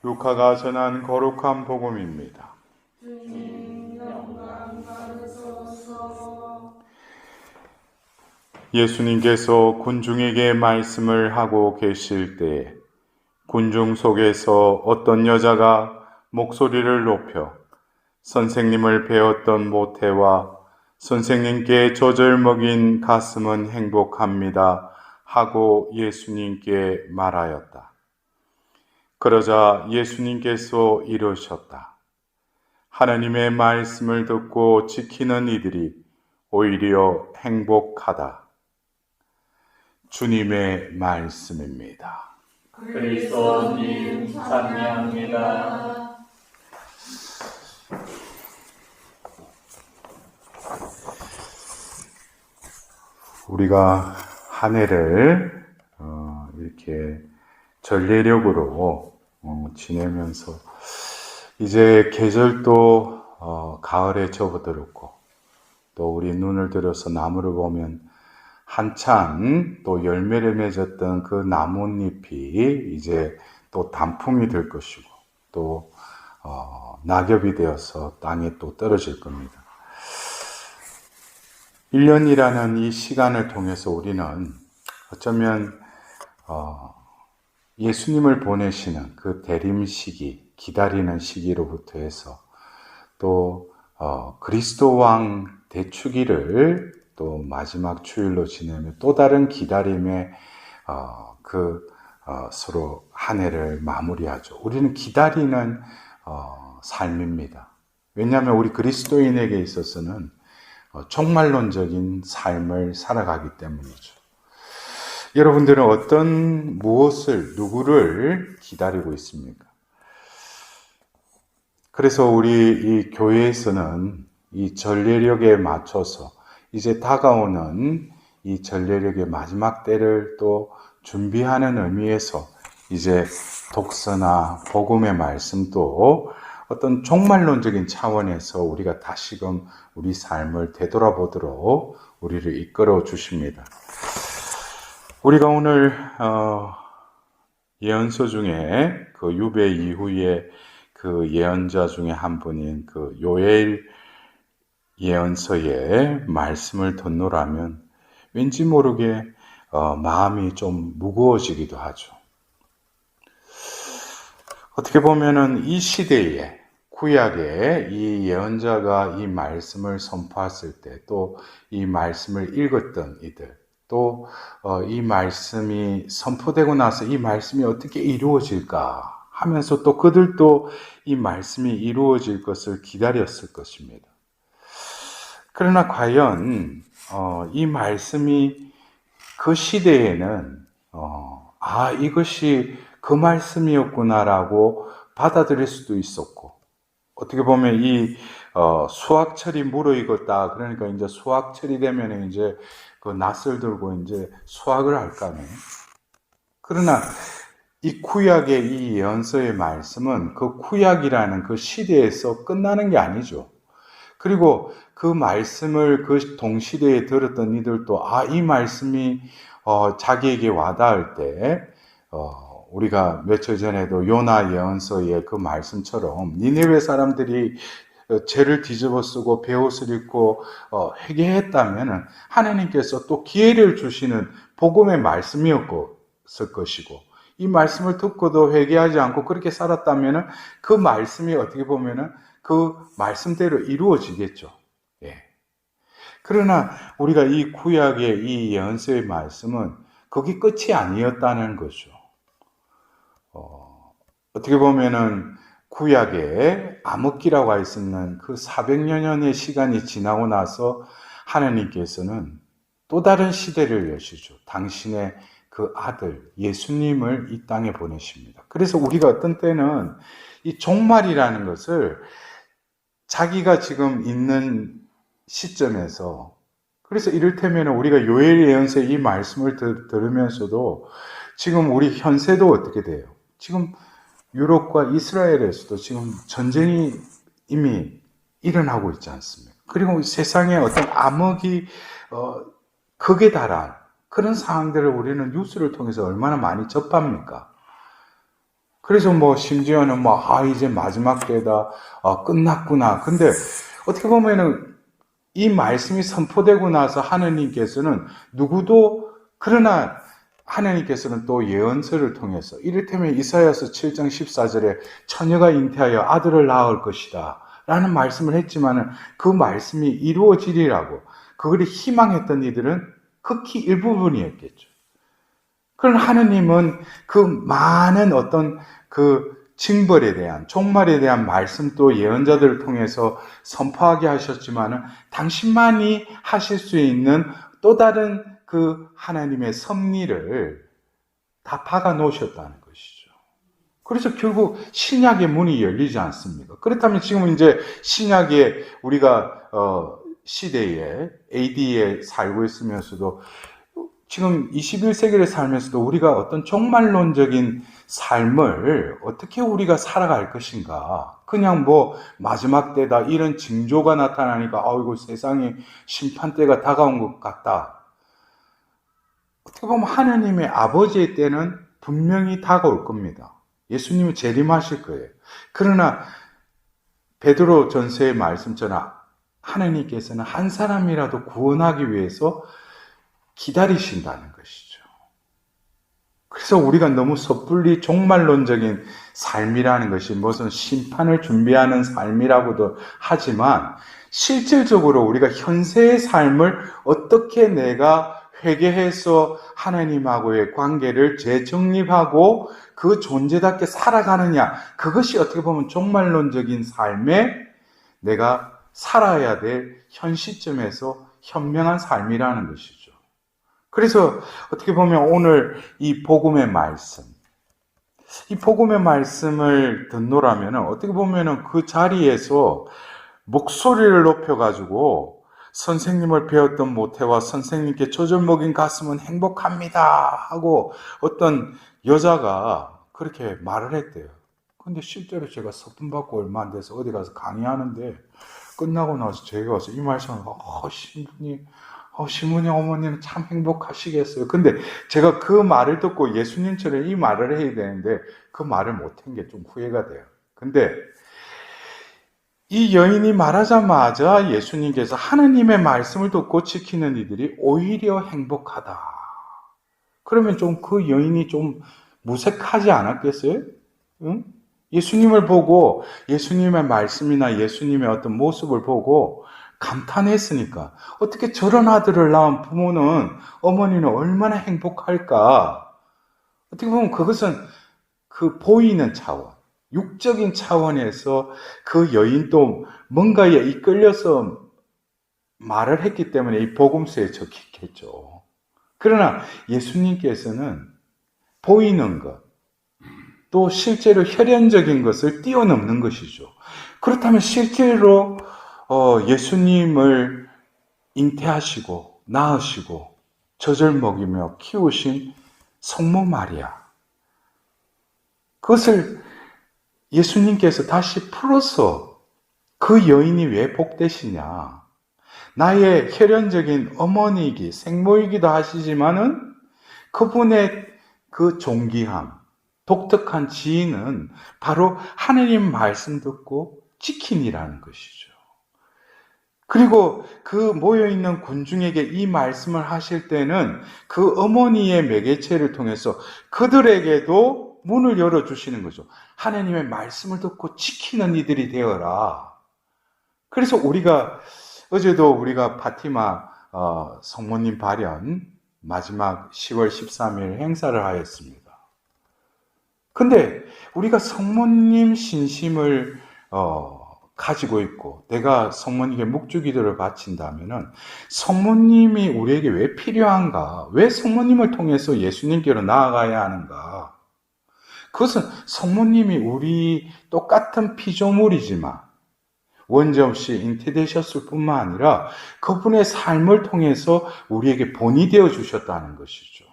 루카가 전한 거룩한 복음입니다. 주님 영광 받으소서. 예수님께서 군중에게 말씀을 하고 계실 때에 군중 속에서 어떤 여자가 목소리를 높여 선생님을 배웠던 모태와 선생님께 젖을 먹인 가슴은 행복합니다 하고 예수님께 말하였다. 그러자 예수님께서 이르셨다. 하나님의 말씀을 듣고 지키는 이들이 오히려 행복하다. 주님의 말씀입니다. 그리스도님 찬양합니다. 우리가 한 해를 이렇게 전례력으로 지내면서 이제 계절도 가을에 접어들었고 또 우리 눈을 들어서 나무를 보면 한참 또 열매를 맺었던 그 나뭇잎이 이제 또 단풍이 될 것이고 또 낙엽이 되어서 땅에 또 떨어질 겁니다. 1년이라는 이 시간을 통해서 우리는 어쩌면 예수님을 보내시는 그 대림 시기, 기다리는 시기로부터 해서 또 그리스도 왕 대축일을 또 마지막 주일로 지내며 또 다른 기다림에 서로 한 해를 마무리하죠. 우리는 기다리는 삶입니다. 왜냐하면 우리 그리스도인에게 있어서는 종말론적인 삶을 살아가기 때문이죠. 여러분들은 어떤 누구를 기다리고 있습니까? 그래서 우리 이 교회에서는 이 전례력에 맞춰서 이제 다가오는 이 전례력의 마지막 때를 또 준비하는 의미에서 이제 독서나 복음의 말씀도 어떤 종말론적인 차원에서 우리가 다시금 우리 삶을 되돌아보도록 우리를 이끌어 주십니다. 우리가 오늘 예언서 중에 그 유배 이후에 그 예언자 중에 한 분인 그 요엘 예언서의 말씀을 듣노라면 왠지 모르게 마음이 좀 무거워지기도 하죠. 어떻게 보면은 이 시대에 구약에 이 예언자가 이 말씀을 선포했을 때 또 이 말씀을 읽었던 이들 또 이 말씀이 선포되고 나서 이 말씀이 어떻게 이루어질까 하면서 또 그들도 이 말씀이 이루어질 것을 기다렸을 것입니다. 그러나 과연 이 말씀이 그 시대에는 이것이 그 말씀이었구나라고 받아들일 수도 있었고 어떻게 보면 이 수확철이 무르익었다. 그러니까 이제 수확철이 되면 이제 그 낫을 들고 이제 수확을 할 거 아니에요. 그러나 이 구약의 이 예언서의 말씀은 그 구약이라는 그 시대에서 끝나는 게 아니죠. 그리고 그 말씀을 그 동시대에 들었던 이들도 이 말씀이 자기에게 와닿을 때 우리가 며칠 전에도 요나 예언서의 그 말씀처럼 니네웨 사람들이 죄를 뒤집어쓰고 베옷을 입고 회개했다면 하나님께서 또 기회를 주시는 복음의 말씀이었을 것이고 이 말씀을 듣고도 회개하지 않고 그렇게 살았다면 그 말씀이 어떻게 보면 그 말씀대로 이루어지겠죠. 예. 그러나 우리가 이 구약의 이 예언서의 말씀은 거기 끝이 아니었다는 거죠. 어떻게 보면은 구약에 암흑기라고 할 수 있는 그 400여 년의 시간이 지나고 나서 하나님께서는 또 다른 시대를 여시죠. 당신의 그 아들 예수님을 이 땅에 보내십니다. 그래서 우리가 어떤 때는 이 종말이라는 것을 자기가 지금 있는 시점에서 그래서 이를테면 우리가 요엘 예언서의 이 말씀을 들으면서도 지금 우리 현세도 어떻게 돼요? 지금 유럽과 이스라엘에서도 지금 전쟁이 이미 일어나고 있지 않습니까? 그리고 세상에 어떤 암흑이 극에 달한 그런 상황들을 우리는 뉴스를 통해서 얼마나 많이 접합니까? 그래서 뭐 심지어는 뭐 이제 마지막 때다, 끝났구나. 근데 어떻게 보면은 이 말씀이 선포되고 나서 하느님께서는 누구도, 그러나 하나님께서는 또 예언서를 통해서 이를테면 이사야서 7장 14절에 처녀가 잉태하여 아들을 낳을 것이다 라는 말씀을 했지만은 그 말씀이 이루어지리라고 그걸 희망했던 이들은 극히 일부분이었겠죠. 그러나 하느님은 그 많은 어떤 그 징벌에 대한, 종말에 대한 말씀도 예언자들을 통해서 선포하게 하셨지만은 당신만이 하실 수 있는 또 다른 그 하나님의 섭리를 다 박아 놓으셨다는 것이죠. 그래서 결국 신약의 문이 열리지 않습니까? 그렇다면 지금 이제 신약의 우리가 시대에 AD에 살고 있으면서도 지금 21세기를 살면서도 우리가 어떤 종말론적인 삶을 어떻게 우리가 살아갈 것인가? 그냥 뭐 마지막 때다 이런 징조가 나타나니까 아이고 세상에 심판때가 다가온 것 같다. 어떻게 보면 하나님의 아버지의 때는 분명히 다가올 겁니다. 예수님이 재림하실 거예요. 그러나 베드로 전서의 말씀처럼 하나님께서는 한 사람이라도 구원하기 위해서 기다리신다는 것이죠. 그래서 우리가 너무 섣불리 종말론적인 삶이라는 것이 무슨 심판을 준비하는 삶이라고도 하지만 실질적으로 우리가 현세의 삶을 어떻게 내가 회개해서 하나님하고의 관계를 재정립하고 그 존재답게 살아가느냐, 그것이 어떻게 보면 종말론적인 삶에 내가 살아야 될 현 시점에서 현명한 삶이라는 것이죠. 그래서 어떻게 보면 오늘 이 복음의 말씀, 이 복음의 말씀을 듣노라면 어떻게 보면 그 자리에서 목소리를 높여가지고 선생님을 배웠던 모태와 선생님께 젖을 먹인 가슴은 행복합니다 하고 어떤 여자가 그렇게 말을 했대요. 근데 실제로 제가 서품 받고 얼마 안 돼서 어디 가서 강의하는데 끝나고 나서 제가 와서 이 말씀을 신부님 어머니는 참 행복하시겠어요. 근데 제가 그 말을 듣고 예수님처럼 이 말을 해야 되는데 그 말을 못한 게 좀 후회가 돼요. 근데 이 여인이 말하자마자 예수님께서 하나님의 말씀을 듣고 지키는 이들이 오히려 행복하다. 그러면 좀 그 여인이 좀 무색하지 않았겠어요? 응? 예수님을 보고 예수님의 말씀이나 예수님의 어떤 모습을 보고 감탄했으니까 어떻게 저런 아들을 낳은 부모는 어머니는 얼마나 행복할까? 어떻게 보면 그것은 그 보이는 차원, 육적인 차원에서 그 여인도 뭔가에 이끌려서 말을 했기 때문에 이 복음서에 적혔겠죠. 그러나 예수님께서는 보이는 것, 또 실제로 혈연적인 것을 뛰어넘는 것이죠. 그렇다면 실제로 예수님을 잉태하시고 낳으시고 젖을 먹이며 키우신 성모 마리아, 그것을 예수님께서 다시 풀어서 그 여인이 왜 복되시냐? 나의 혈연적인 어머니이기 생모이기도 하시지만은 그분의 그 존귀함, 독특한 지위는 바로 하느님 말씀 듣고 지킴이라는 것이죠. 그리고 그 모여있는 군중에게 이 말씀을 하실 때는 그 어머니의 매개체를 통해서 그들에게도 문을 열어주시는 거죠. 하나님의 말씀을 듣고 지키는 이들이 되어라. 그래서 어제도 우리가 파티마 성모님 발현 마지막 10월 13일 행사를 하였습니다. 근데 우리가 성모님 신심을 가지고 있고 내가 성모님께 묵주기도를 바친다면은 성모님이 우리에게 왜 필요한가? 왜 성모님을 통해서 예수님께로 나아가야 하는가? 그것은 성모님이 우리 똑같은 피조물이지만 원죄없이 잉태되셨을 뿐만 아니라 그분의 삶을 통해서 우리에게 본이 되어 주셨다는 것이죠.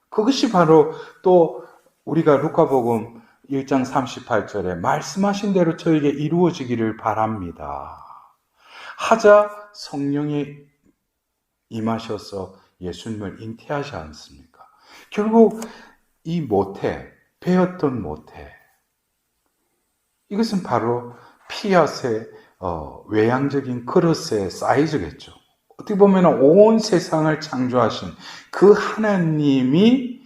그것이 바로 또 우리가 루카복음 1장 38절에 말씀하신 대로 저에게 이루어지기를 바랍니다. 하자 성령이 임하셔서 예수님을 잉태하지 않습니까? 결국 이 모태, 배웠던 모태, 이것은 바로 피앗의 외향적인 그릇의 사이즈겠죠. 어떻게 보면 온 세상을 창조하신 그 하나님이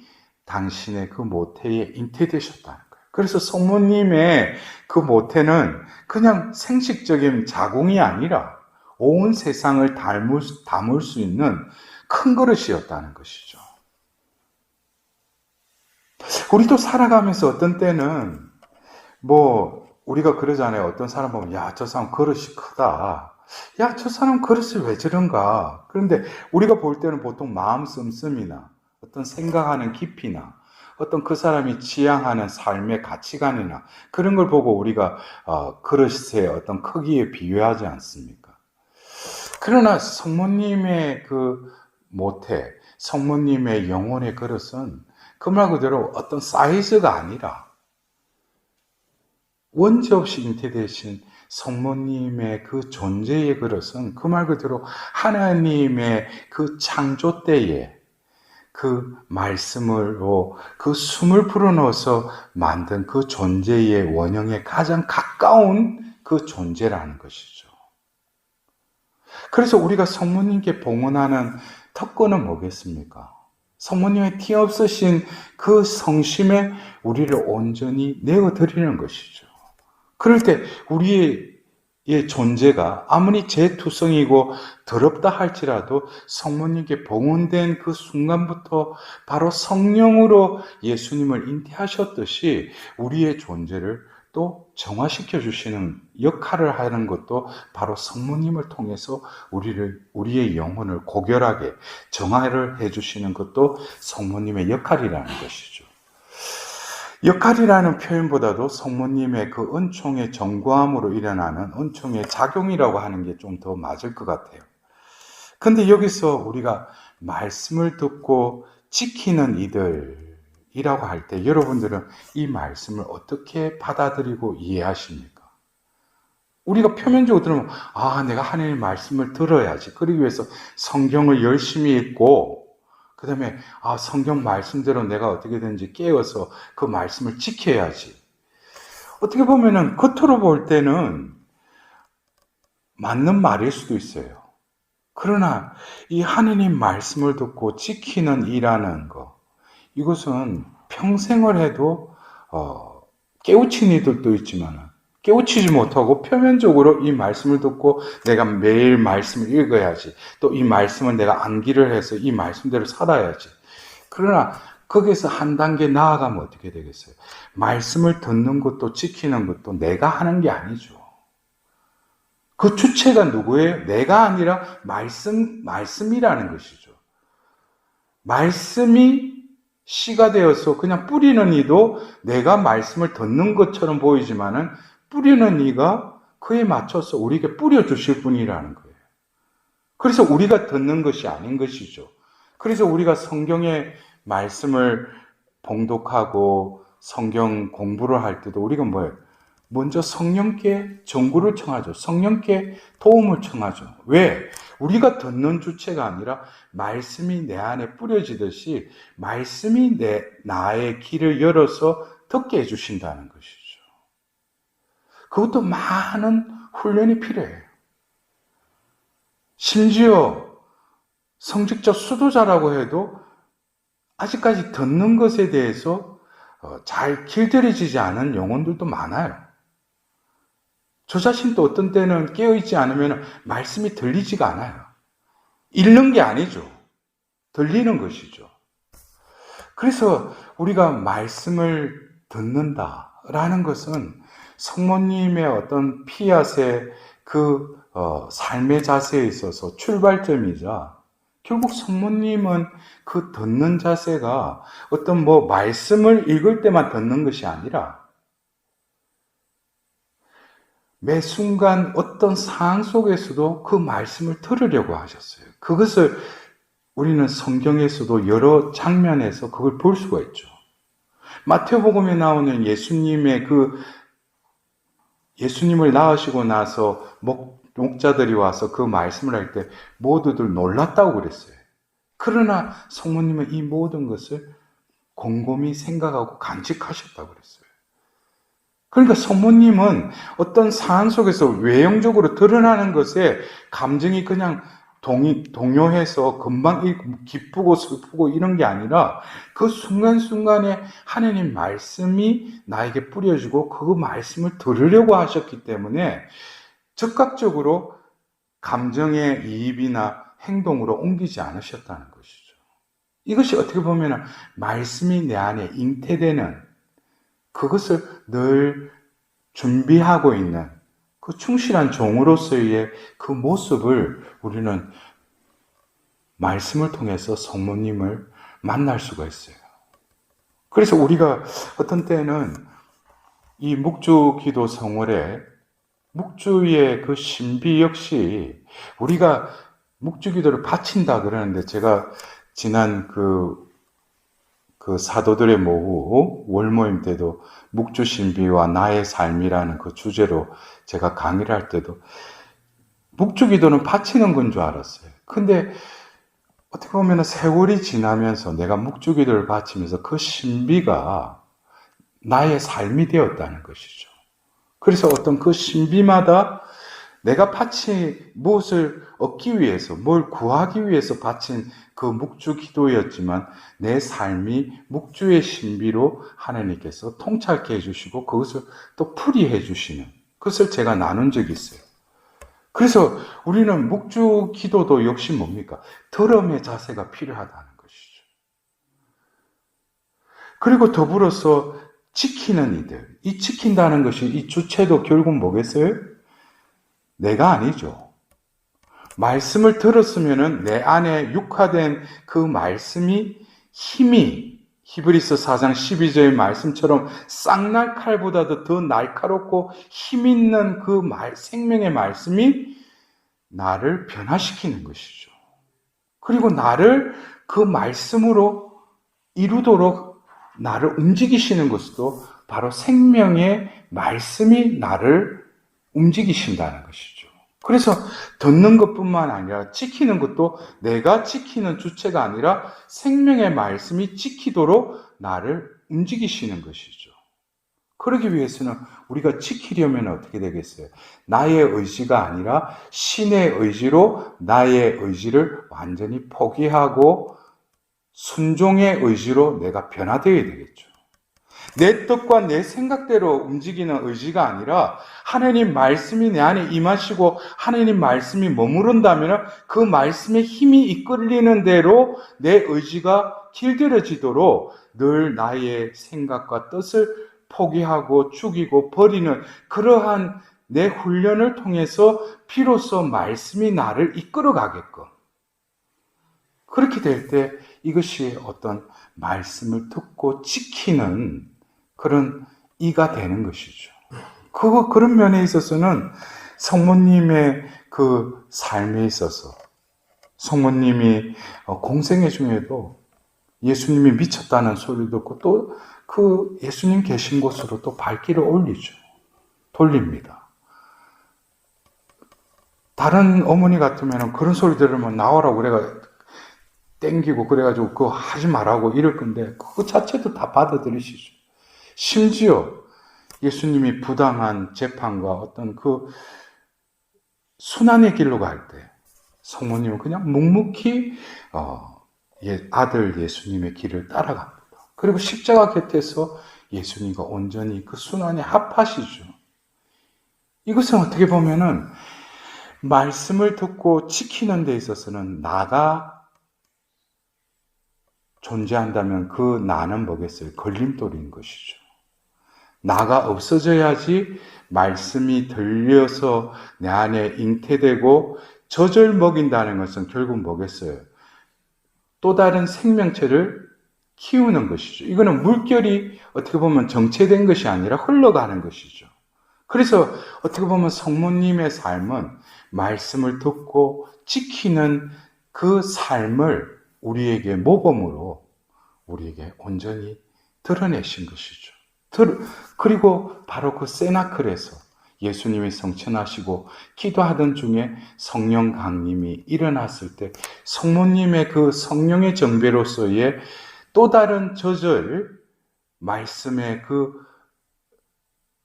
당신의 그 모태에 잉태되셨다는 거예요. 그래서 성모님의 그 모태는 그냥 생식적인 자궁이 아니라 온 세상을 담을 수 있는 큰 그릇이었다는 것이죠. 우리도 살아가면서 어떤 때는 우리가 그러잖아요. 어떤 사람 보면 야, 저 사람 그릇이 크다. 야, 저 사람 그릇이 왜 저런가? 그런데 우리가 볼 때는 보통 마음 씀씀이나 어떤 생각하는 깊이나 어떤 그 사람이 지향하는 삶의 가치관이나 그런 걸 보고 우리가 그릇의 어떤 크기에 비유하지 않습니까? 그러나 성모님의 그 모태, 성모님의 영혼의 그릇은 그 말 그대로 어떤 사이즈가 아니라 원죄 없이 잉태되신 성모님의 그 존재의 그릇은 그 말 그대로 하나님의 그 창조 때에 그 말씀으로 그 숨을 불어넣어서 만든 그 존재의 원형에 가장 가까운 그 존재라는 것이죠. 그래서 우리가 성모님께 봉헌하는 특권은 뭐겠습니까? 성모님의 티 없으신 그 성심에 우리를 온전히 내어드리는 것이죠. 그럴 때 우리의 존재가 아무리 재투성이고 더럽다 할지라도 성모님께 봉헌된 그 순간부터 바로 성령으로 예수님을 잉태하셨듯이 우리의 존재를 또 정화시켜 주시는 역할을 하는 것도 바로 성모님을 통해서 우리의 영혼을 고결하게 정화를 해 주시는 것도 성모님의 역할이라는 것이죠. 역할이라는 표현보다도 성모님의 그 은총의 정과함으로 일어나는 은총의 작용이라고 하는 게 좀 더 맞을 것 같아요. 근데 여기서 우리가 말씀을 듣고 지키는 이들이라고 할 때 여러분들은 이 말씀을 어떻게 받아들이고 이해하십니까? 우리가 표면적으로 들으면 내가 하나님의 말씀을 들어야지. 그러기 위해서 성경을 열심히 읽고 그 다음에 성경 말씀대로 내가 어떻게든지 깨어서 그 말씀을 지켜야지. 어떻게 보면은 겉으로 볼 때는 맞는 말일 수도 있어요. 그러나 이 하느님 말씀을 듣고 지키는 이라는 거, 이것은 평생을 해도 깨우친 이들도 있지만 깨우치지 못하고 표면적으로 이 말씀을 듣고 내가 매일 말씀을 읽어야지. 또 이 말씀은 내가 암기를 해서 이 말씀대로 살아야지. 그러나 거기에서 한 단계 나아가면 어떻게 되겠어요? 말씀을 듣는 것도 지키는 것도 내가 하는 게 아니죠. 그 주체가 누구예요? 내가 아니라 말씀이라는 것이죠. 말씀이 씨가 되어서 그냥 뿌리는 이도 내가 말씀을 듣는 것처럼 보이지만은 뿌리는 이가 그에 맞춰서 우리에게 뿌려주실 분이라는 거예요. 그래서 우리가 듣는 것이 아닌 것이죠. 그래서 우리가 성경의 말씀을 봉독하고 성경 공부를 할 때도 우리가 뭐예요? 먼저 성령께 정구를 청하죠. 성령께 도움을 청하죠. 왜? 우리가 듣는 주체가 아니라 말씀이 내 안에 뿌려지듯이 말씀이 나의 길을 열어서 듣게 해주신다는 것이죠. 그것도 많은 훈련이 필요해요. 심지어 성직자 수도자라고 해도 아직까지 듣는 것에 대해서 잘 길들여지지 않은 영혼들도 많아요. 저 자신도 어떤 때는 깨어있지 않으면 말씀이 들리지가 않아요. 읽는 게 아니죠. 들리는 것이죠. 그래서 우리가 말씀을 듣는다라는 것은 성모님의 어떤 피앗의 그 삶의 자세에 있어서 출발점이자 결국 성모님은 그 듣는 자세가 어떤 말씀을 읽을 때만 듣는 것이 아니라 매 순간 어떤 상황 속에서도 그 말씀을 들으려고 하셨어요. 그것을 우리는 성경에서도 여러 장면에서 그걸 볼 수가 있죠. 마태복음에 나오는 예수님을 낳으시고 나서 목자들이 와서 그 말씀을 할 때 모두들 놀랐다고 그랬어요. 그러나 성모님은 이 모든 것을 곰곰이 생각하고 간직하셨다고 그랬어요. 그러니까 성모님은 어떤 상황 속에서 외형적으로 드러나는 것에 감정이 그냥 동요해서 금방 기쁘고 슬프고 이런 게 아니라 그 순간순간에 하나님 말씀이 나에게 뿌려지고 그 말씀을 들으려고 하셨기 때문에 즉각적으로 감정의 이입이나 행동으로 옮기지 않으셨다는 것이죠. 이것이 어떻게 보면 말씀이 내 안에 잉태되는 그것을 늘 준비하고 있는 그 충실한 종으로서의 그 모습을 우리는 말씀을 통해서 성모님을 만날 수가 있어요. 그래서 우리가 어떤 때는 이 묵주 기도 성월에 묵주의 그 신비 역시 우리가 묵주 기도를 바친다 그러는데 제가 지난 그 사도들의 모후 월모임 때도 묵주 신비와 나의 삶이라는 그 주제로 제가 강의를 할 때도 묵주 기도는 바치는 건 줄 알았어요. 근데 어떻게 보면 세월이 지나면서 내가 묵주 기도를 바치면서 그 신비가 나의 삶이 되었다는 것이죠. 그래서 어떤 그 신비마다 내가 바친 무엇을 얻기 위해서, 뭘 구하기 위해서 바친 그 묵주 기도였지만 내 삶이 묵주의 신비로 하나님께서 통찰케 해주시고 그것을 또 풀이해 주시는 그것을 제가 나눈 적이 있어요. 그래서 우리는 묵주 기도도 역시 뭡니까? 들음의 자세가 필요하다는 것이죠. 그리고 더불어서 지키는 이들, 이 지킨다는 것이 이 주체도 결국 뭐겠어요? 내가 아니죠. 말씀을 들었으면은 내 안에 육화된 그 말씀이 힘이 히브리서 4장 12절의 말씀처럼 쌍날 칼보다도 더 날카롭고 힘있는 그 생명의 말씀이 나를 변화시키는 것이죠. 그리고 나를 그 말씀으로 이루도록 나를 움직이시는 것도 바로 생명의 말씀이 나를 움직이신다는 것이죠. 그래서 듣는 것뿐만 아니라 지키는 것도 내가 지키는 주체가 아니라 생명의 말씀이 지키도록 나를 움직이시는 것이죠. 그러기 위해서는 우리가 지키려면 어떻게 되겠어요? 나의 의지가 아니라 신의 의지로 나의 의지를 완전히 포기하고 순종의 의지로 내가 변화되어야 되겠죠. 내 뜻과 내 생각대로 움직이는 의지가 아니라 하나님 말씀이 내 안에 임하시고 하나님 말씀이 머무른다면 그 말씀의 힘이 이끌리는 대로 내 의지가 길들여지도록 늘 나의 생각과 뜻을 포기하고 죽이고 버리는 그러한 내 훈련을 통해서 비로소 말씀이 나를 이끌어 가게끔 그렇게 될 때 이것이 어떤 말씀을 듣고 지키는 그런 이가 되는 것이죠. 그런 면에 있어서는 성모님의 그 삶에 있어서 성모님이 공생애 중에도 예수님이 미쳤다는 소리 듣고 또 그 예수님 계신 곳으로 또 발길을 올리죠. 돌립니다. 다른 어머니 같으면 그런 소리 들으면 나오라고 그래가 땡기고 그래가지고 그거 하지 말라고 이럴 건데 그거 자체도 다 받아들이시죠. 심지어 예수님이 부당한 재판과 어떤 그 순환의 길로 갈 때 성모님은 그냥 묵묵히 아들 예수님의 길을 따라갑니다. 그리고 십자가 곁에서 예수님과 온전히 그 순환에 합하시죠. 이것은 어떻게 보면은 말씀을 듣고 지키는 데 있어서는 나가 존재한다면 그 나는 뭐겠어요? 걸림돌인 것이죠. 나가 없어져야지 말씀이 들려서 내 안에 잉태되고 젖을 먹인다는 것은 결국 뭐겠어요? 또 다른 생명체를 키우는 것이죠. 이거는 물결이 어떻게 보면 정체된 것이 아니라 흘러가는 것이죠. 그래서 어떻게 보면 성모님의 삶은 말씀을 듣고 지키는 그 삶을 우리에게 모범으로 우리에게 온전히 드러내신 것이죠. 그리고 바로 그 세나클에서 예수님이 성천하시고 기도하던 중에 성령 강림이 일어났을 때 성모님의 그 성령의 정배로서의 또 다른 젖을 말씀의 그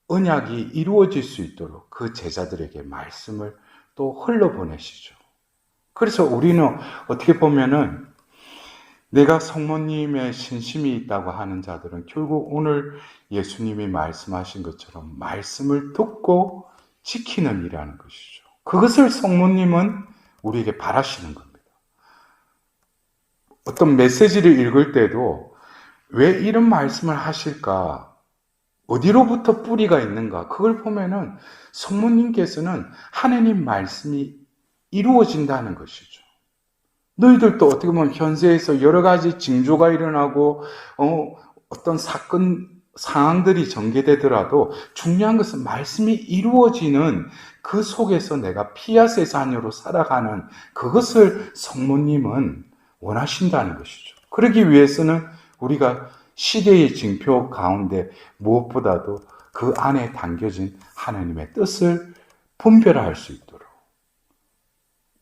언약이 이루어질 수 있도록 그 제자들에게 말씀을 또 흘러보내시죠. 그래서 우리는 어떻게 보면은 내가 성모님의 신심이 있다고 하는 자들은 결국 오늘 예수님이 말씀하신 것처럼 말씀을 듣고 지키는 일이라는 것이죠. 그것을 성모님은 우리에게 바라시는 겁니다. 어떤 메시지를 읽을 때도 왜 이런 말씀을 하실까? 어디로부터 뿌리가 있는가? 그걸 보면은 성모님께서는 하나님 말씀이 이루어진다는 것이죠. 너희들도 어떻게 보면 현세에서 여러 가지 징조가 일어나고 어떤 상황들이 전개되더라도 중요한 것은 말씀이 이루어지는 그 속에서 내가 피아세 자녀로 살아가는 그것을 성모님은 원하신다는 것이죠. 그러기 위해서는 우리가 시대의 징표 가운데 무엇보다도 그 안에 담겨진 하나님의 뜻을 분별할 수 있도록,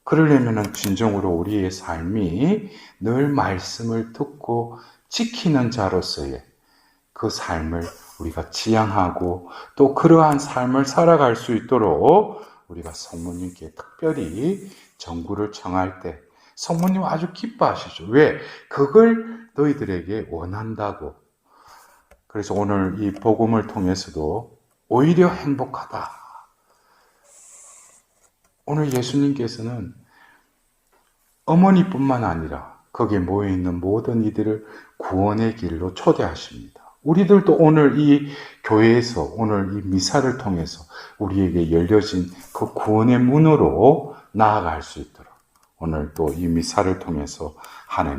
그러려면 진정으로 우리의 삶이 늘 말씀을 듣고 지키는 자로서의 그 삶을 우리가 지향하고 또 그러한 삶을 살아갈 수 있도록 우리가 성모님께 특별히 전구를 청할 때 성모님 아주 기뻐하시죠. 왜? 그걸 너희들에게 원한다고. 그래서 오늘 이 복음을 통해서도 오히려 행복하다. 오늘 예수님께서는 어머니뿐만 아니라 거기에 모여있는 모든 이들을 구원의 길로 초대하십니다. 우리들도 오늘 이 교회에서 오늘 이 미사를 통해서 우리에게 열려진 그 구원의 문으로 나아갈 수 있도록 오늘 또 이 미사를 통해서 하나님